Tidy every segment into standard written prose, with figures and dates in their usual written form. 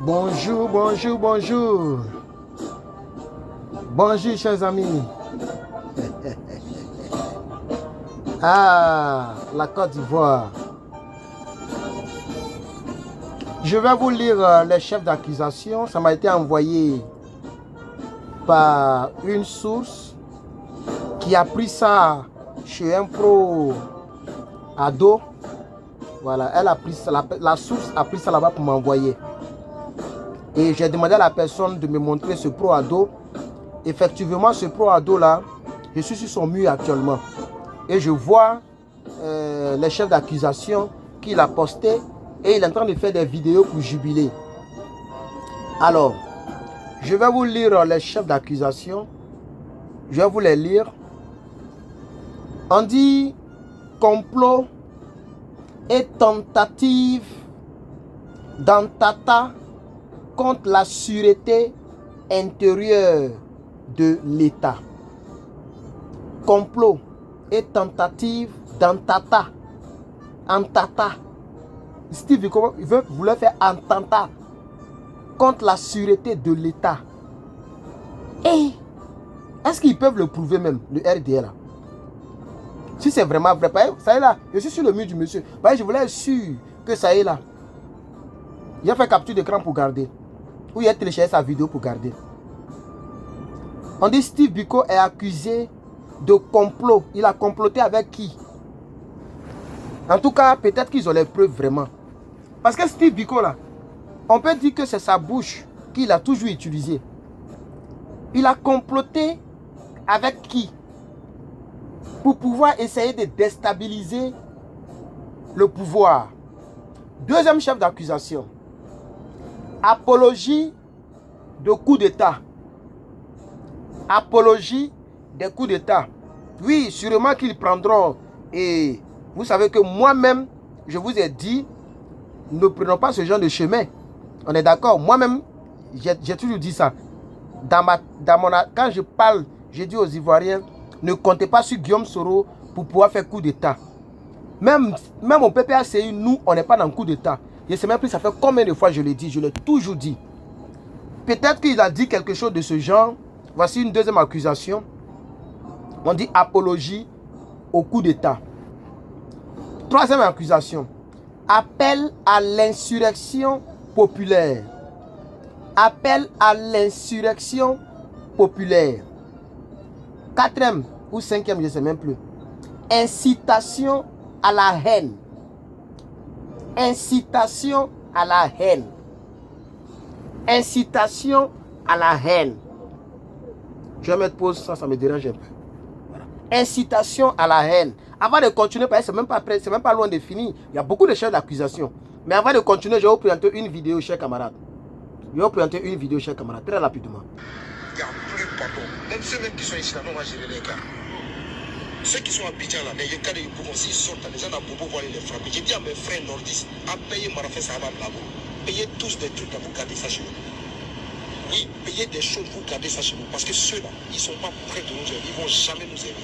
Bonjour, bonjour, bonjour. Bonjour, chers amis. Ah, la Côte d'Ivoire. Je vais vous lire les chefs d'accusation. Ça m'a été envoyé par une source qui a pris ça chez un pro ado. Voilà, elle a pris ça, la source a pris ça là-bas pour m'envoyer. Et j'ai demandé à la personne de me montrer ce pro ado. Effectivement, ce pro ado là, je suis sur son mur actuellement. Et je vois les chefs d'accusation qu'il a posté et il est en train de faire des vidéos pour jubiler. Alors, je vais vous lire les chefs d'accusation. Je vais vous les lire. On dit complot et tentative d'entente contre la sûreté intérieure de l'État. Complot et tentative d'entente. Steve Biko voulait faire entente contre la sûreté de l'État. Et est-ce qu'ils peuvent le prouver même, le RDL? Si c'est vraiment vrai, ça y est là, je suis sur le mur du monsieur. Je voulais être sûr que ça y est là. Il a fait capture d'écran pour garder. Ou il a téléchargé sa vidéo pour garder. On dit Steve Biko est accusé de complot. Il a comploté avec qui? En tout cas, peut-être qu'ils ont les preuves vraiment. Parce que Steve Biko là, on peut dire que c'est sa bouche qu'il a toujours utilisée. Il a comploté avec qui? Pour pouvoir essayer de déstabiliser le pouvoir. Deuxième chef d'accusation. Apologie de coup d'État. Apologie des coups d'État. Oui, sûrement qu'ils prendront. Et vous savez que moi-même, je vous ai dit, ne prenons pas ce genre de chemin. On est d'accord? Moi-même, j'ai toujours dit ça. Quand je parle, j'ai dit aux Ivoiriens, ne comptez pas sur Guillaume Soro pour pouvoir faire coup d'État. Même au PPACI, nous, on n'est pas dans le coup d'État. Je ne sais même plus, ça fait combien de fois je l'ai dit, je l'ai toujours dit. Peut-être qu'il a dit quelque chose de ce genre. Voici une deuxième accusation. On dit apologie au coup d'État. Troisième accusation. Appel à l'insurrection populaire. Appel à l'insurrection populaire. Quatrième ou cinquième, je ne sais même plus. Incitation à la haine. Incitation à la haine. Incitation à la haine. Je vais mettre pause, ça me dérange un peu. Voilà. Incitation à la haine. Avant de continuer, parce que c'est même pas loin de finir. Il y a beaucoup de chefs d'accusation. Mais avant de continuer, je vais vous présenter une vidéo, chers camarades. Je vais vous présenter une vidéo, chers camarades, très rapidement. Il n'y a plus pardon. Même ceux qui sont ici, là, on va gérer les cas. Ceux qui sont à Bidjan, là, les cas de Boubou, s'ils sortent, les gens à Boubou vont aller les frapper. J'ai dit à mes frères nordistes, à payer Marafé Sahaba Blabo. Payez tous des trucs à vous garder ça chez vous. Oui, payez des choses, vous gardez ça chez vous. Parce que ceux-là, ils ne sont pas prêts de nous aider. Ils ne vont jamais nous aider.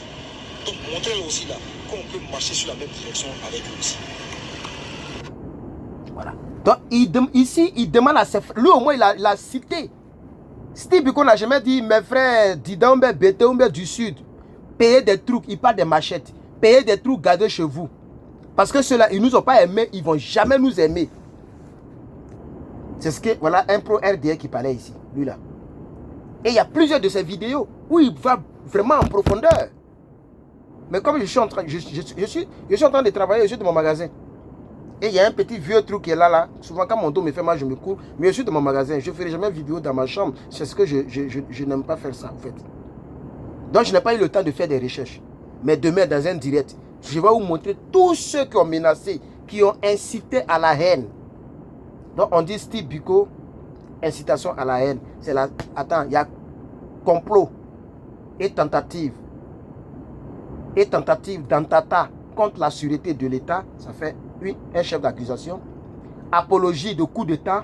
Donc montrez-leur aussi là qu'on peut marcher sur la même direction avec eux aussi. Voilà. Donc ici, il demande à ses frères. Lui au moins, il a cité. Steve Biko n'a jamais dit, mes frères Didombe, Bétéombe du Sud, payez des trucs, il parle des machettes. Payez des trucs, gardez chez vous. Parce que ceux-là, ils ne nous ont pas aimés, ils ne vont jamais nous aimer. C'est ce que, voilà, un pro RDA qui parlait ici, lui là. Et il y a plusieurs de ces vidéos où il va vraiment en profondeur. Mais comme je suis en train, je suis en train de travailler, je suis dans mon magasin. Et il y a un petit vieux truc qui est là. Souvent quand mon dos me fait mal, je me cours. Mais je suis dans mon magasin, je ne ferai jamais vidéo dans ma chambre. C'est ce que je n'aime pas faire ça en fait. Donc je n'ai pas eu le temps de faire des recherches. Mais demain dans un direct, je vais vous montrer tous ceux qui ont menacé, qui ont incité à la haine. Donc on dit Steve Biko, incitation à la haine. C'est la. Attends, il y a complot et tentative. Et tentative d'entente contre la sûreté de l'État. Ça fait un chef d'accusation. Apologie de coup d'État.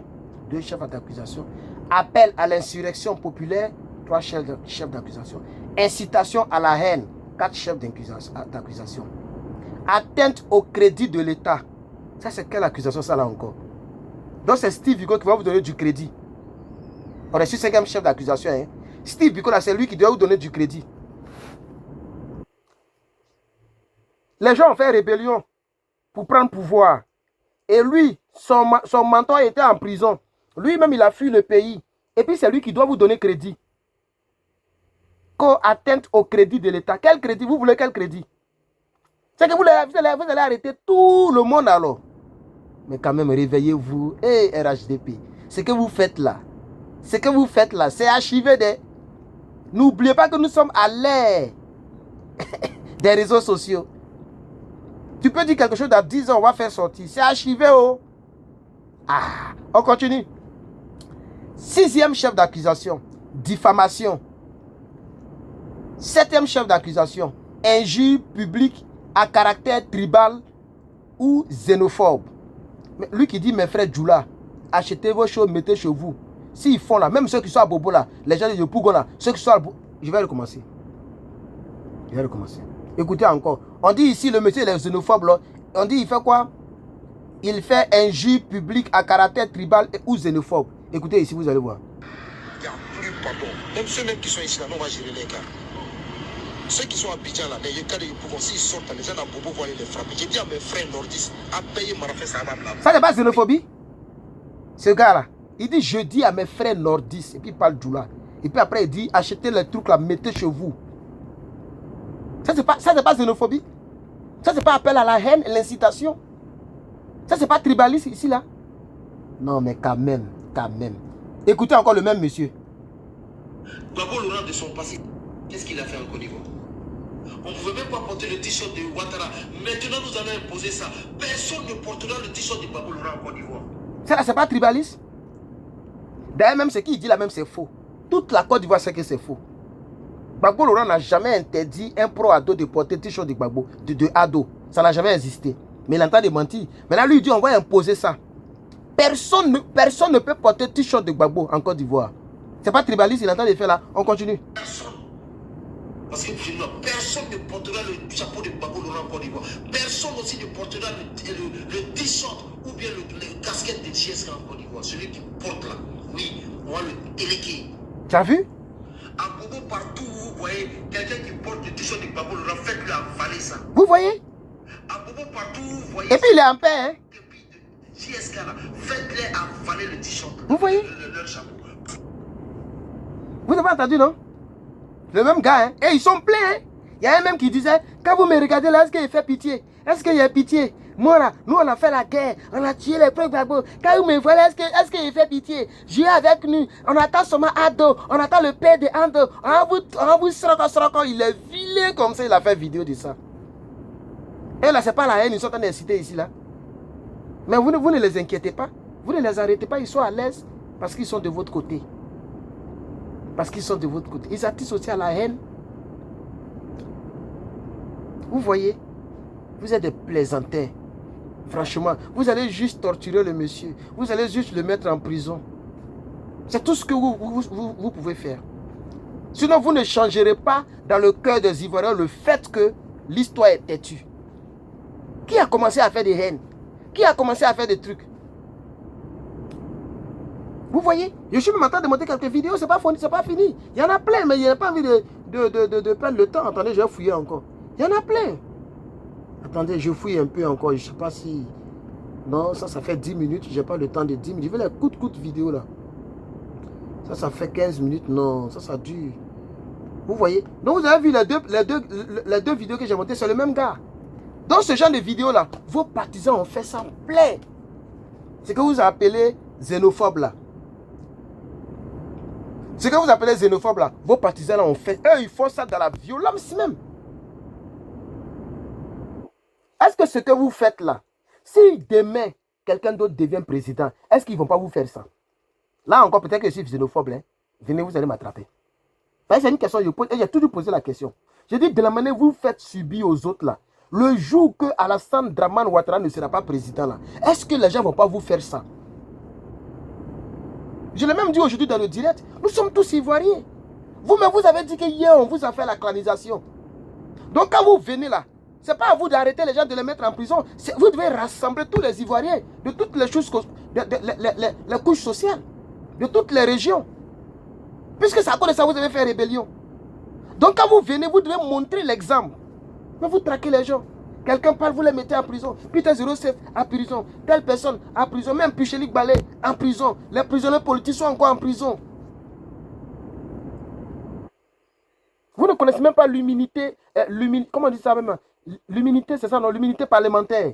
2 chefs d'accusation. Appel à l'insurrection populaire. 3 chefs d'accusation. Incitation à la haine. 4 chefs d'accusation. Atteinte au crédit de l'État. Ça c'est quelle accusation ça là encore? Donc c'est Steve Biko qui va vous donner du crédit. On est sur 5e chef d'accusation. Hein. Steve Biko, là, c'est lui qui doit vous donner du crédit. Les gens ont fait rébellion pour prendre pouvoir. Et lui, son mentor était en prison. Lui-même, il a fui le pays. Et puis, c'est lui qui doit vous donner crédit. Co-atteinte au crédit de l'État. Quel crédit? Vous voulez quel crédit? C'est que vous allez arrêter tout le monde alors. Mais quand même, réveillez-vous. Et RHDP, ce que vous faites là, c'est archivé. N'oubliez pas que nous sommes à l'ère des réseaux sociaux. Tu peux dire quelque chose dans 10 ans, on va faire sortir. C'est archivé, oh. Ah, on continue. 6e chef d'accusation, diffamation. 7e chef d'accusation, injure publique à caractère tribal ou xénophobe. Mais lui qui dit, mes frères Djoula, achetez vos choses, mettez chez vous. S'ils font là, même ceux qui sont à Bobo là, les gens de Pougon là, ceux qui sont à Bobo, je vais recommencer. Écoutez encore. On dit ici, le monsieur il est xénophobe là. On dit, il fait quoi? Il fait injure publique à caractère tribal ou xénophobe. Écoutez ici, vous allez voir. Il n'y a plus pardon. Même ceux même qui sont ici là, on va gérer les cas. Ceux qui sont à Abidjan là, les cas de Pougon, s'ils sortent, les gens à Bobo vont aller les frapper. J'ai dit à mes frères nordistes, à payer Marafé, ça va me la. Ça n'est pas xénophobie? Ce gars là, il dit, je dis à mes frères nordistes, et puis il parle Djoula. Et puis après il dit, achetez les trucs là, mettez chez vous. Ça c'est pas xénophobie? Ça c'est pas appel à la haine, l'incitation? Ça c'est pas tribaliste ici là? Non mais quand même. Écoutez encore le même monsieur. Gbagbo Laurent de son passé, qu'est-ce qu'il a fait en Côte d'Ivoire? On ne pouvait même pas porter le t-shirt de Ouattara. Maintenant nous allons imposer ça. Personne ne portera le t-shirt de Gbagbo Laurent en Côte d'Ivoire. Ça là c'est pas tribaliste? D'ailleurs même ce qu'il dit là même c'est faux. Toute la Côte d'Ivoire sait que c'est faux. Gbagbo Laurent n'a jamais interdit un pro-ado de porter le t-shirt de Gbagbo, de ado. Ça n'a jamais existé. Mais il entend de mentir. Maintenant lui il dit on va imposer ça. Personne ne peut porter le t-shirt de Gbagbo en Côte d'Ivoire. C'est pas tribaliste, il entend de faire là. On continue. Personne. Parce que personne ne portera le chapeau de Gbagbo Laurent en Côte d'Ivoire. Personne aussi ne portera le t-shirt ou bien le casquette de GSK en Côte d'Ivoire. Celui qui porte là. Oui, on va le téléquer. Tu as vu? À Bobo, partout où vous voyez quelqu'un qui porte le t-shirt de Gbagbo Laurent, faites-lui avaler ça. Vous voyez? À Bobo, partout où vous voyez. Et puis il est en paix, hein? GSK là, faites-les avaler le t-shirt. Vous voyez? Leur chapeau. Vous avez entendu, non? Le même gars, hein? Et ils sont pleins, hein? Il y a un même qui disait, quand vous me regardez là, est-ce qu'il fait pitié? Est-ce qu'il y a pitié? Moi là, nous on a fait la guerre, on a tué les peuples Gbagbo. Quand vous me voyez, est-ce qu'il fait pitié? Jouez avec nous, on attend seulement Ado, on attend le père de Ando, on vous sera, il est vilain comme ça, il a fait vidéo de ça. Et là, c'est pas la haine, ils sont en train d'inciter ici là. Mais vous ne les inquiétez pas, vous ne les arrêtez pas, ils sont à l'aise parce qu'ils sont de votre côté. Parce qu'ils sont de votre côté. Ils attisent aussi à la haine. Vous voyez, vous êtes des plaisantins. Franchement, vous allez juste torturer le monsieur. Vous allez juste le mettre en prison. C'est tout ce que vous pouvez faire. Sinon, vous ne changerez pas dans le cœur des Ivoiriens le fait que l'histoire est têtue. Qui a commencé à faire des haines? Qui a commencé à faire des trucs? Vous voyez? Je suis même en train de monter quelques vidéos, c'est pas fini. Il y en a plein, mais il n'y a pas envie de perdre le temps. Attendez, je vais fouiller encore. Il y en a plein. Attendez, je fouille un peu encore. Je ne sais pas si... Non, ça fait 10 minutes. Je n'ai pas le temps de 10 minutes. Je veux les coups de vidéo là. Ça fait 15 minutes. Non, ça dure. Vous voyez? Donc vous avez vu les deux vidéos que j'ai montées, c'est le même gars. Dans ce genre de vidéos là, vos partisans ont fait ça plein. C'est que vous appelez xénophobe là. Ce que vous appelez xénophobe là, vos partisans là ont fait. Eux, ils font ça dans la violence même. Est-ce que ce que vous faites là, si demain, quelqu'un d'autre devient président, est-ce qu'ils ne vont pas vous faire ça? Là encore, peut-être que je suis xénophobe. Hein? Venez, vous allez m'attraper. C'est une question que je pose. Et j'ai toujours posé la question. Je dis, de la manière que vous faites subir aux autres là, le jour que Alassane Dramane Ouattara ne sera pas président là, est-ce que les gens ne vont pas vous faire ça? Je l'ai même dit aujourd'hui dans le direct. Nous sommes tous Ivoiriens. Vous-même, vous avez dit que hier, on vous a fait la colonisation. Donc, quand vous venez là, Ce n'est pas à vous d'arrêter les gens, de les mettre en prison. Vous devez rassembler tous les Ivoiriens de toutes les choses, les couches sociales, de toutes les régions. Puisque c'est à cause de ça que vous avez fait rébellion. Donc quand vous venez, vous devez montrer l'exemple. Mais vous traquez les gens. Quelqu'un parle, vous les mettez en prison. Peter 07 en prison. Telle personne en prison. Même Pichelik Balé en prison. Les prisonniers politiques sont encore en prison. Vous ne connaissez même pas l'immunité. Comment on dit ça même? L'immunité, c'est ça, non? L'immunité parlementaire.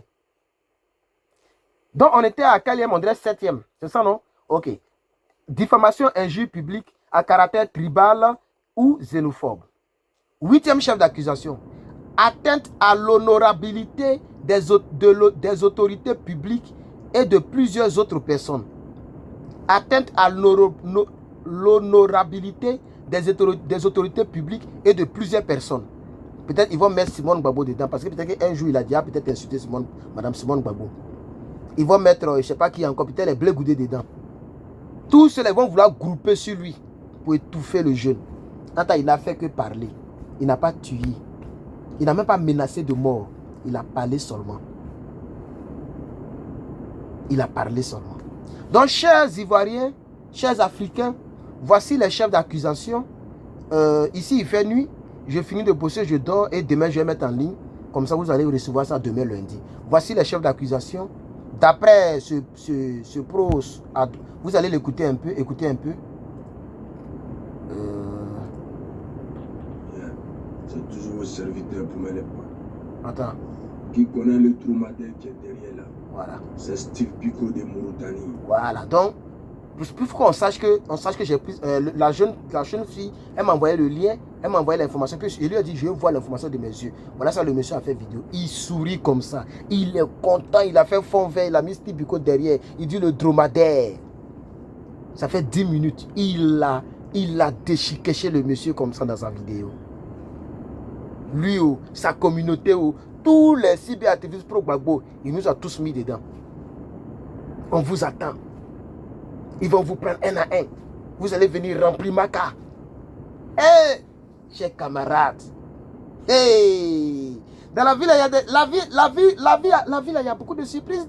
Donc on était à quatrième, on dirait 7e. C'est ça, non? Ok. Diffamation, injure publique à caractère tribal ou xénophobe. 8e chef d'accusation. Atteinte à l'honorabilité des autorités publiques et de plusieurs autres personnes. Atteinte à l'honorabilité des autorités publiques et de plusieurs personnes. Peut-être ils vont mettre Simone Gbagbo dedans parce que peut-être qu'un jour il a dit peut-être insulter Madame Simone Gbagbo. Ils vont mettre, je ne sais pas qui encore, peut-être les Blé Goudé dedans. Tous ceux-là vont vouloir grouper sur lui pour étouffer le jeune. Attends, il n'a fait que parler. Il n'a pas tué. Il n'a même pas menacé de mort. Il a parlé seulement. Il a parlé seulement. Donc, chers Ivoiriens, chers Africains, voici les chefs d'accusation. Ici, il fait nuit. Je finis de bosser, je dors et demain, je vais mettre en ligne. Comme ça, vous allez recevoir ça demain lundi. Voici les chefs d'accusation. D'après ce pros, vous allez l'écouter un peu. Écoutez un peu. C'est toujours un serviteur pour mes points. Attends. Qui connaît le dromadaire qui est derrière là. Voilà. C'est Steve Pico de Mauritanie. Voilà. Donc, pour qu'on sache que j'ai pris la jeune fille, elle m'a envoyé le lien, elle m'a envoyé l'information. Puis il lui a dit, je veux voir l'information de mes yeux. Voilà ça, le monsieur a fait vidéo. Il sourit comme ça. Il est content, il a fait fond vert, il a mis Steve Pico derrière. Il dit le dromadaire. Ça fait 10 minutes. Il a déchiqueté le monsieur comme ça dans sa vidéo. Lui, sa communauté, tous les cyberactivistes pro-Gbagbo, il nous a tous mis dedans. On vous attend. Ils vont vous prendre un à un. Vous allez venir remplir ma carte. Hé, chers camarades. Hé, dans la ville, il y a beaucoup de surprises.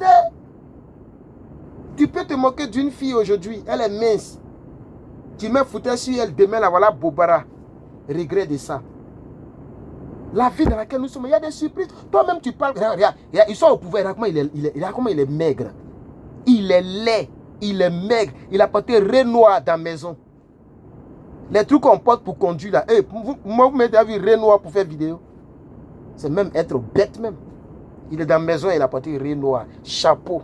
Tu peux te moquer d'une fille aujourd'hui, elle est mince. Tu mets foutais sur elle, demain, la voilà, Bobara. Regret de ça. La vie dans laquelle nous sommes, il y a des surprises. Toi-même, tu parles. Regarde, ils sont au pouvoir. Regarde comment il est maigre. Il est laid. Il est maigre. Il a porté Renoir dans la maison. Les trucs qu'on porte pour conduire là. Hey, moi, vous mettez à vue Renoir pour faire vidéo. C'est même être bête même. Il est dans la maison, il a porté Renoir. Chapeau.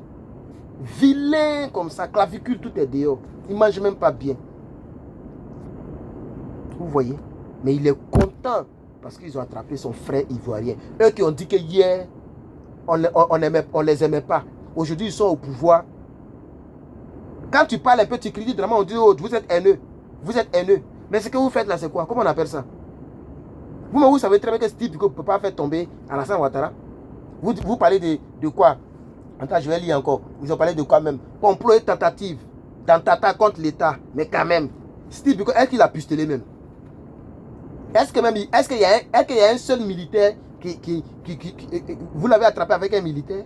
Vilain comme ça. Clavicule, tout est dehors. Il ne mange même pas bien. Vous voyez? Mais il est content. Parce qu'ils ont attrapé son frère ivoirien. Eux qui ont dit que hier, on les aimait pas. Aujourd'hui, ils sont au pouvoir. Quand tu parles un peu, tu critiques vraiment, on dit, oh, vous êtes haineux. Vous êtes haineux. Mais ce que vous faites là, c'est quoi? Comment on appelle ça? Vous savez très bien que Steve Biko ne peut pas faire tomber Alassane Ouattara. Vous parlez de quoi? Attends, je vais lire encore. Vous en parlez de quoi même? Complot et tentative. Tentata contre l'État. Mais quand même, Steve Biko, est-ce qu'il a pustelé même? Est-ce qu'il y a un seul militaire qui vous l'avez attrapé avec un militaire?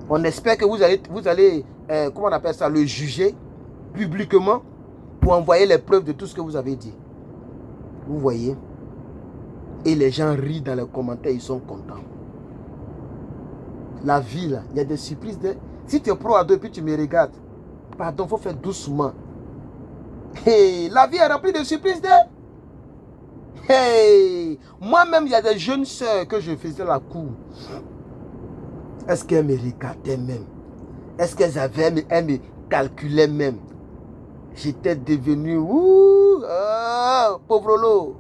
On espère que vous allez comment on appelle ça, le juger publiquement pour envoyer les preuves de tout ce que vous avez dit. Vous voyez? Et les gens rient dans les commentaires, ils sont contents. La vie là, il y a des surprises. Si tu es pro-ado et puis tu me regardes, pardon, il faut faire doucement. Hey, la vie est remplie de surprises. Hey, moi-même, il y a des jeunes soeurs que je faisais la cour. Est-ce qu'elles me regardaient même? Est-ce qu'elles me calculaient même? J'étais devenu, pauvre lot.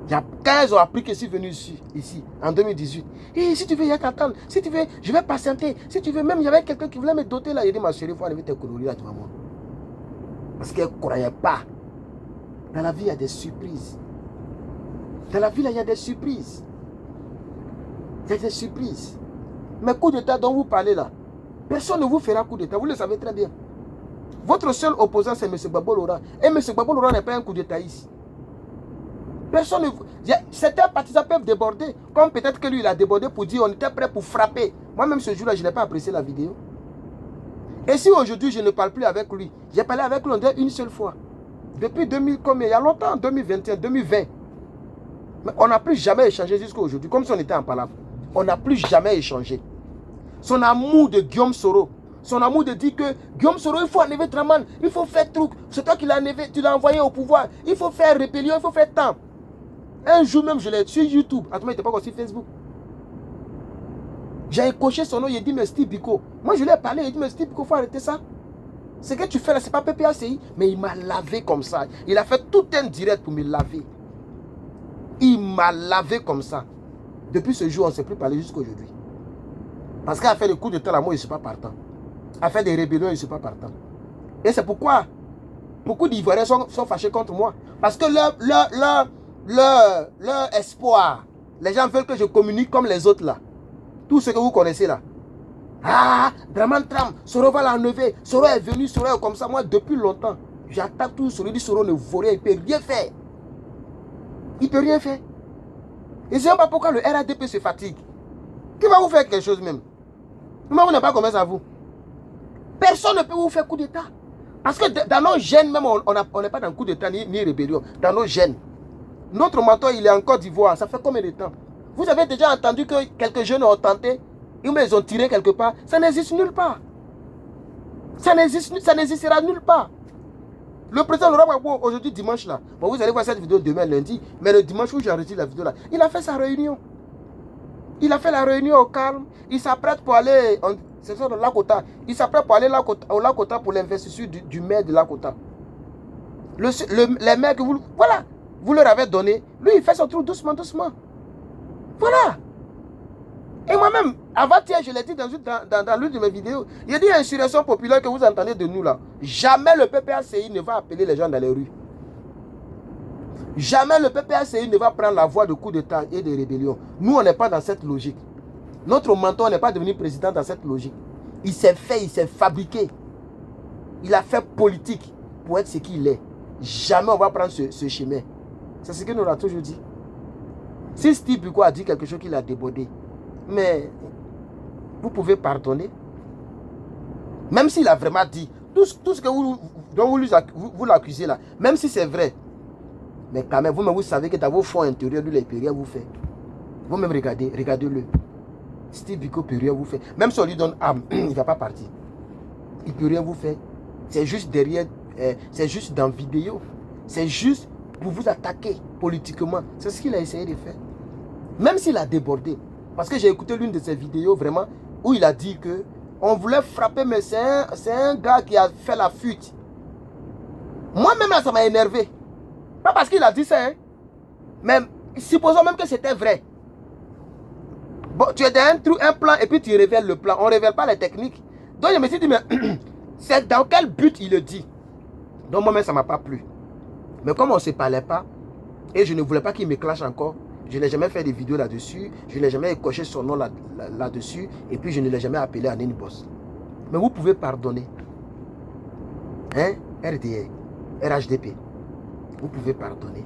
Quand elles ont appris que je suis venu ici, en 2018, hey, si tu veux, il y a qu'à attendre. Si tu veux, je vais patienter. Si tu veux, même, il y avait quelqu'un qui voulait me doter là. Il dit, ma chérie, il faut enlever tes coloris là devant moi. Parce qu'elle ne croyait pas. Dans la vie, il y a des surprises. Dans la vie, il y a des surprises. Il y a des surprises. Mais coup d'état dont vous parlez là, personne ne vous fera coup d'état. Vous le savez très bien. Votre seul opposant, c'est M. Gbagbo Laurent. Et M. Gbagbo Laurent n'est pas un coup d'état ici. Personne ne... Certains partisans peuvent déborder. Comme peut-être que lui, il a débordé pour dire on était prêt pour frapper. Moi-même, ce jour-là, je n'ai pas apprécié la vidéo. Et si aujourd'hui, je ne parle plus avec lui, j'ai parlé avec lui une seule fois. Depuis 2000, comme il y a longtemps, 2021, 2020. Mais on n'a plus jamais échangé jusqu'à aujourd'hui, comme si on était en palabre. On n'a plus jamais échangé. Son amour de Guillaume Soro, son amour de dire que Guillaume Soro, il faut enlever Draman, il faut faire truc. C'est toi qui l'as enlevé, tu l'as envoyé au pouvoir. Il faut faire rébellion, il faut faire tant. Un jour même, je l'ai sur YouTube. Attends, il n'était pas encore sur Facebook. J'ai coché son nom, il a dit, mais Steve Biko. Moi, je lui ai parlé, il a dit, mais Steve Biko, il faut arrêter ça. Ce que tu fais là, ce n'est pas PPACI. Mais il m'a lavé comme ça. Il a fait tout un direct pour me laver. Il m'a lavé comme ça. Depuis ce jour, on ne s'est plus parlé jusqu'à aujourd'hui. Parce qu'à faire des coups de temps, là, moi, je ne suis pas partant. À faire des rébellions, je ne suis pas partant. Et c'est pourquoi beaucoup d'Ivoiriens sont fâchés contre moi. Parce que leur espoir, les gens veulent que je communique comme les autres là. Tout ce que vous connaissez là. Ah, Draman Tram, Soro va l'enlever. Soro est venu, Soro est comme ça. Moi, depuis longtemps, j'attaque tout Soro. Il dit Soro ne vaut rien, il ne peut rien faire. Il ne peut rien faire. Et c'est pas pourquoi le RADP se fatigue. Qui va vous faire quelque chose même? Moi, vous n'avez pas commencé à vous. Personne ne peut vous faire coup d'état. Parce que dans nos gènes, même, on n'est pas dans coup d'état ni rébellion. Dans nos gènes. Notre mentor, il est en Côte d'Ivoire. Ça fait combien de temps? Vous avez déjà entendu que quelques jeunes ont tenté, ils ont tiré quelque part. Ça n'existe nulle part. Ça n'existera nulle part. Le président Laurent Gbagbo, aujourd'hui, dimanche là, bon, vous allez voir cette vidéo demain, lundi, mais le dimanche où j'ai enregistré la vidéo là, il a fait sa réunion. Il a fait la réunion au calme. Il s'apprête pour aller, c'est ça, de Lakota. Il s'apprête pour aller au Lakota pour l'investiture du maire de Lakota. Les maires que vous leur avez donné, lui, il fait son truc doucement, doucement. Voilà. Et moi-même, avant-hier, je l'ai dit dans l'une de mes vidéos, il a dit insurrection populaire que vous entendez de nous là. Jamais le PPACI ne va appeler les gens dans les rues. Jamais le PPACI ne va prendre la voie de coup d'état et de rébellion. Nous, on n'est pas dans cette logique. Notre mentor n'est pas devenu président dans cette logique. Il s'est fait, il s'est fabriqué. Il a fait politique pour être ce qu'il est. Jamais on va prendre ce chemin. C'est ce que nous avons toujours dit. Si Steve Biko a dit quelque chose qu'il a débordé, mais vous pouvez pardonner. Même s'il a vraiment dit, tout ce que vous l'accusez là, même si c'est vrai, mais quand même, vous savez que dans vos fonds intérieurs, lui, il ne peut rien vous faire. Vous-même, regardez-le. Steve Biko ne peut rien vous faire. Même si on lui donne âme, il ne va pas partir. Il ne peut rien vous faire. C'est juste derrière, c'est juste dans vidéo. C'est juste pour vous attaquer politiquement. C'est ce qu'il a essayé de faire. Même s'il a débordé. Parce que j'ai écouté l'une de ses vidéos vraiment où il a dit que on voulait frapper, mais c'est un gars qui a fait la fuite. Moi-même là, ça m'a énervé. Pas parce qu'il a dit ça, hein. Mais supposons même que c'était vrai. Bon, tu es dans un plan et puis tu révèles le plan. On ne révèle pas les techniques. Donc je me suis dit, mais c'est dans quel but il le dit? Donc moi-même, ça ne m'a pas plu. Mais comme on ne se parlait pas, et je ne voulais pas qu'il me clash encore, je n'ai jamais fait de vidéos là-dessus, je n'ai jamais coché son nom là-dessus, et puis je ne l'ai jamais appelé en inbox. Mais vous pouvez pardonner. Hein? RDA, RHDP. Vous pouvez pardonner.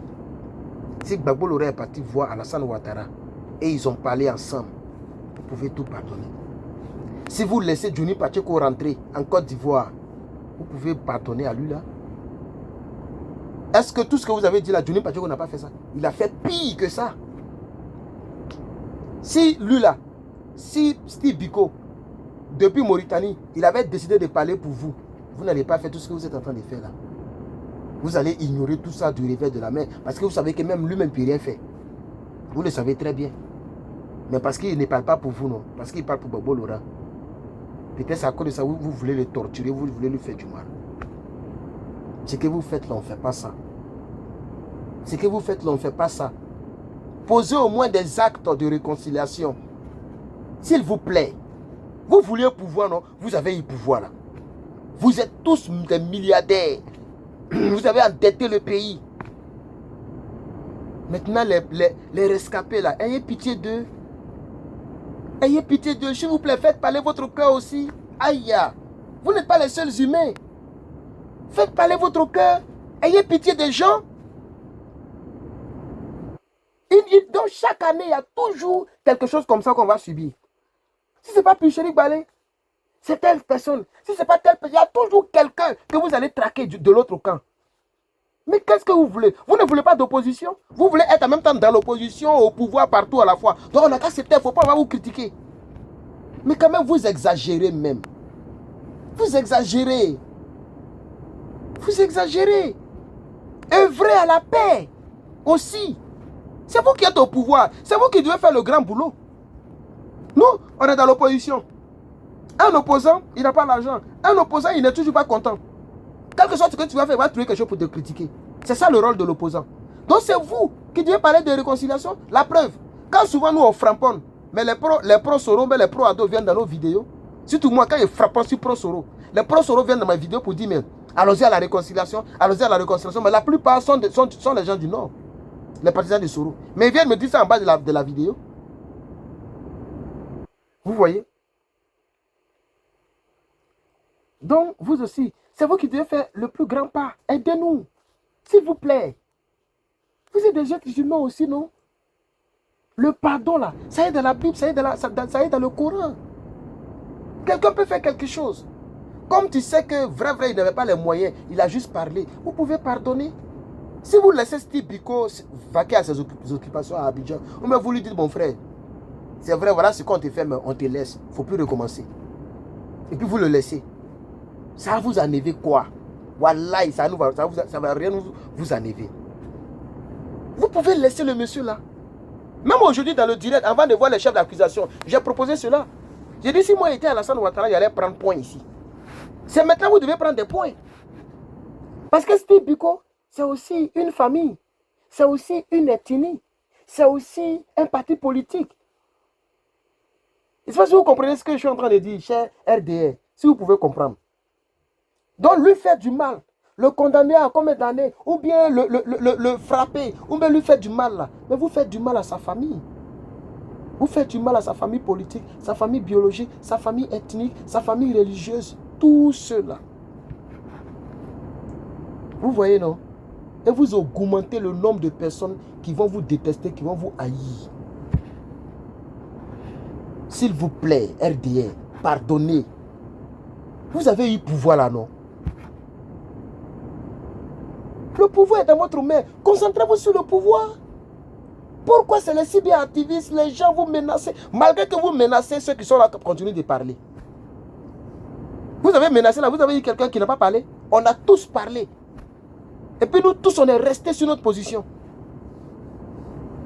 Si Gbagbo Loré est parti voir Alassane Ouattara, et ils ont parlé ensemble, vous pouvez tout pardonner. Si vous laissez Johnny Pacheco rentrer en Côte d'Ivoire, vous pouvez pardonner à lui là. Est-ce que tout ce que vous avez dit là, Johnny Pacheco n'a pas fait ça? Il a fait pire que ça. Si lui là, si Steve Biko, depuis Mauritanie, il avait décidé de parler pour vous, vous n'allez pas faire tout ce que vous êtes en train de faire là. Vous allez ignorer tout ça du réveil de la mer. Parce que vous savez que même lui-même ne peut rien faire. Vous le savez très bien. Mais parce qu'il ne parle pas pour vous, non. Parce qu'il parle pour Gbagbo Loré. Peut-être c'est à cause de ça, vous voulez le torturer, vous voulez lui faire du mal. Ce que vous faites là, on ne fait pas ça. Ce que vous faites là, on ne fait pas ça. Posez au moins des actes de réconciliation. S'il vous plaît. Vous voulez le pouvoir, non? Vous avez le pouvoir là. Vous êtes tous des milliardaires. Vous avez endetté le pays. Maintenant, les rescapés là, ayez pitié d'eux. Ayez pitié d'eux. S'il vous plaît, faites parler votre cœur aussi. Aïe. Vous n'êtes pas les seuls humains. Faites parler votre cœur. Ayez pitié des gens. Donc chaque année, il y a toujours quelque chose comme ça qu'on va subir. Si ce n'est pas Pucherik Balé, c'est telle personne. Si ce n'est pas telle personne, il y a toujours quelqu'un que vous allez traquer de l'autre camp. Mais qu'est-ce que vous voulez? Vous ne voulez pas d'opposition? Vous voulez être en même temps dans l'opposition, au pouvoir, partout à la fois. Donc on n'a qu'à accepter, il ne faut pas vous critiquer. Mais quand même, vous exagérez même. Vous exagérez. Vous exagérez. Œuvrez à la paix aussi. C'est vous qui êtes au pouvoir. C'est vous qui devez faire le grand boulot. Nous, on est dans l'opposition. Un opposant, il n'a pas l'argent. Un opposant, il n'est toujours pas content. Quelque chose que tu vas faire, il va trouver quelque chose pour te critiquer. C'est ça le rôle de l'opposant. Donc c'est vous qui devez parler de réconciliation. La preuve, quand souvent nous on frapponne, mais les pro-Soro, les pro-Ado viennent dans nos vidéos. Surtout moi, quand ils frappent sur pro-Soro, les pro-Soro viennent dans ma vidéo pour dire, mais allons-y à la réconciliation, allons-y à la réconciliation. Mais la plupart sont les gens du Nord, les partisans de Soro. Mais ils viennent me dire ça en bas de la vidéo. Vous voyez? Donc, vous aussi, c'est vous qui devez faire le plus grand pas. Aidez-nous, s'il vous plaît. Vous êtes des êtres humains aussi, non? Le pardon, là, ça est dans la Bible, ça est dans le Coran. Quelqu'un peut faire quelque chose. Comme tu sais que, vrai, il n'avait pas les moyens, il a juste parlé. Vous pouvez pardonner. Si vous laissez Steve Biko vaquer à ses occupations à Abidjan, vous lui dites, mon frère, c'est vrai, voilà ce qu'on te fait, mais on te laisse. Il ne faut plus recommencer. Et puis vous le laissez. Ça va vous enlever quoi? Wallahi, ça va rien vous enlever. Vous pouvez laisser le monsieur là. Même aujourd'hui dans le direct, avant de voir les chefs d'accusation, j'ai proposé cela. J'ai dit si moi j'étais à Alassane Ouattara, j'allais prendre point ici. C'est maintenant que vous devez prendre des points. Parce que Steve Biko, c'est aussi une famille. C'est aussi une ethnie. C'est aussi un parti politique. Je ne sais pas si vous comprenez ce que je suis en train de dire, cher RDR. Si vous pouvez comprendre. Donc lui faire du mal, le condamner à combien d'années, ou bien le frapper, ou bien lui faire du mal là. Mais vous faites du mal à sa famille. Vous faites du mal à sa famille politique, sa famille biologique, sa famille ethnique, sa famille religieuse. Tout cela. Vous voyez, non? Et vous augmentez le nombre de personnes qui vont vous détester, qui vont vous haïr. S'il vous plaît, RDR, pardonnez. Vous avez eu pouvoir là, non? Le pouvoir est dans votre main. Concentrez-vous sur le pouvoir. Pourquoi c'est les cyber-activistes, les gens vous menacent? Malgré que vous menacez ceux qui sont là, continuez de parler. Vous avez menacé là, vous avez eu quelqu'un qui n'a pas parlé. On a tous parlé. Et puis nous tous, on est restés sur notre position.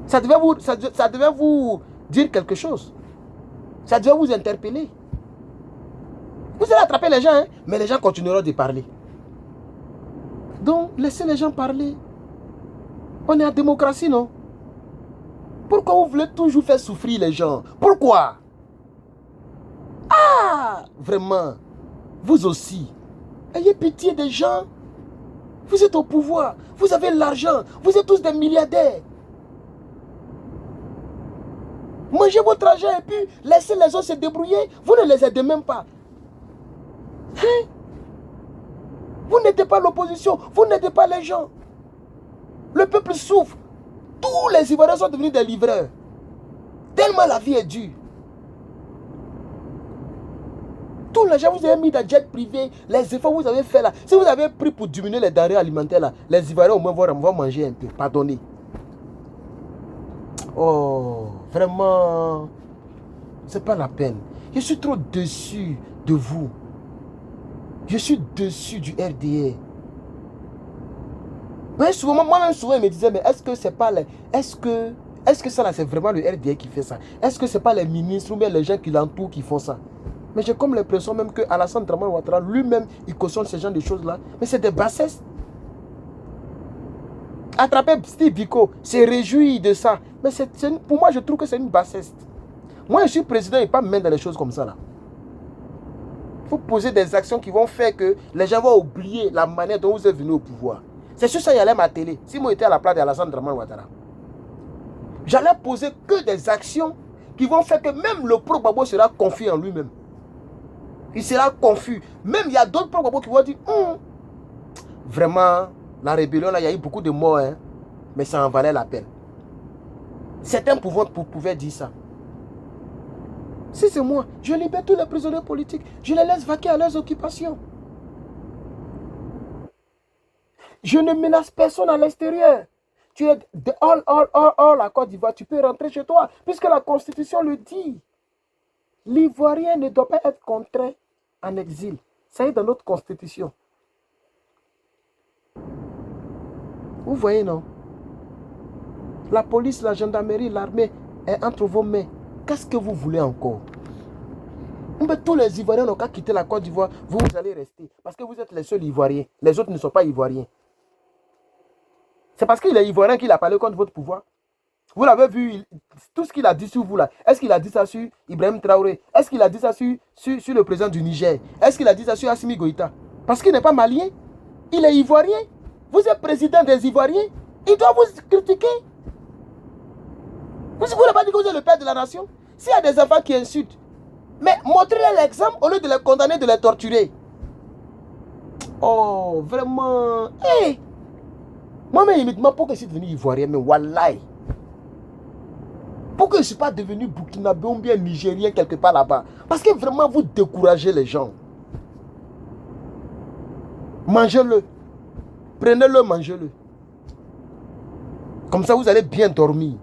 Ça devait vous dire quelque chose. Ça devait vous interpeller. Vous allez attraper les gens, hein, mais les gens continueront de parler. Donc, laissez les gens parler. On est en démocratie, non? Pourquoi vous voulez toujours faire souffrir les gens? Pourquoi? Ah, vraiment. Vous aussi. Ayez pitié des gens. Vous êtes au pouvoir. Vous avez l'argent. Vous êtes tous des milliardaires. Mangez votre argent et puis laissez les autres se débrouiller. Vous ne les aidez même pas. Hein? Vous n'aidez pas l'opposition. Vous n'aidez pas les gens. Le peuple souffre. Tous les Ivoiriens sont devenus des livreurs. Tellement la vie est dure. Tous les gens vous avez mis dans jet privé, les efforts que vous avez fait là. Si vous avez pris pour diminuer les denrées alimentaires là, les Ivoiriens au moins vont manger un peu. Pardonnez. Oh, vraiment, c'est pas la peine. Je suis trop déçu de vous. Je suis déçu du RDR. Mais souvent, moi-même, souvent, il me disait, mais est-ce que c'est pas les... Est-ce que ça là, c'est vraiment le RDR qui fait ça? Est-ce que c'est pas les ministres ou bien les gens qui l'entourent qui font ça? Mais j'ai comme l'impression même que Alassane Dramane Ouattara, lui-même, il cautionne ce genre de choses-là. Mais c'est des bassesses. Attraper Steve Biko, se réjouir de ça. Mais pour moi, je trouve que c'est une bassesse. Moi, je suis président et pas me mettre dans les choses comme ça là. Il faut poser des actions qui vont faire que les gens vont oublier la manière dont vous êtes venu au pouvoir. C'est sur ça que j'allais ma télé. Si moi j'étais à la place d'Alassane Dramane Ouattara, j'allais poser que des actions qui vont faire que même le pro-Gbagbo sera confus en lui-même. Il sera confus. Même il y a d'autres pro-Gbagbo qui vont dire vraiment, la rébellion là, il y a eu beaucoup de morts, hein, mais ça en valait la peine. Certains pouvaient dire ça. Si c'est moi, je libère tous les prisonniers politiques. Je les laisse vaquer à leurs occupations. Je ne menace personne à l'extérieur. Tu es all à Côte d'Ivoire, tu peux rentrer chez toi, puisque la Constitution le dit. L'Ivoirien ne doit pas être contraint en exil. Ça est dans notre Constitution. Vous voyez, non? La police, la gendarmerie, l'armée est entre vos mains. Qu'est-ce que vous voulez encore? Mais tous les Ivoiriens n'ont qu'à quitter la Côte d'Ivoire. Vous allez rester. Parce que vous êtes les seuls Ivoiriens. Les autres ne sont pas Ivoiriens. C'est parce qu'il est Ivoirien qu'il a parlé contre votre pouvoir. Vous l'avez vu, tout ce qu'il a dit sur vous là. Est-ce qu'il a dit ça sur Ibrahim Traoré? Est-ce qu'il a dit ça sur le président du Niger? Est-ce qu'il a dit ça sur Assimi Goïta? Parce qu'il n'est pas malien. Il est Ivoirien. Vous êtes président des Ivoiriens. Il doit vous critiquer. Vous n'avez pas dit que vous êtes le père de la nation? S'il y a des enfants qui insultent, mais montrez-leur l'exemple au lieu de les condamner, de les torturer. Oh, vraiment. Hey. Moi-même, immédiatement, pour que je suis devenu Ivoirien, mais wallahi. Pour que je ne suis pas devenu Burkinabé ou bien Nigérien quelque part là-bas. Parce que vraiment, vous découragez les gens. Mangez-le. Prenez-le, mangez-le. Comme ça, vous allez bien dormir.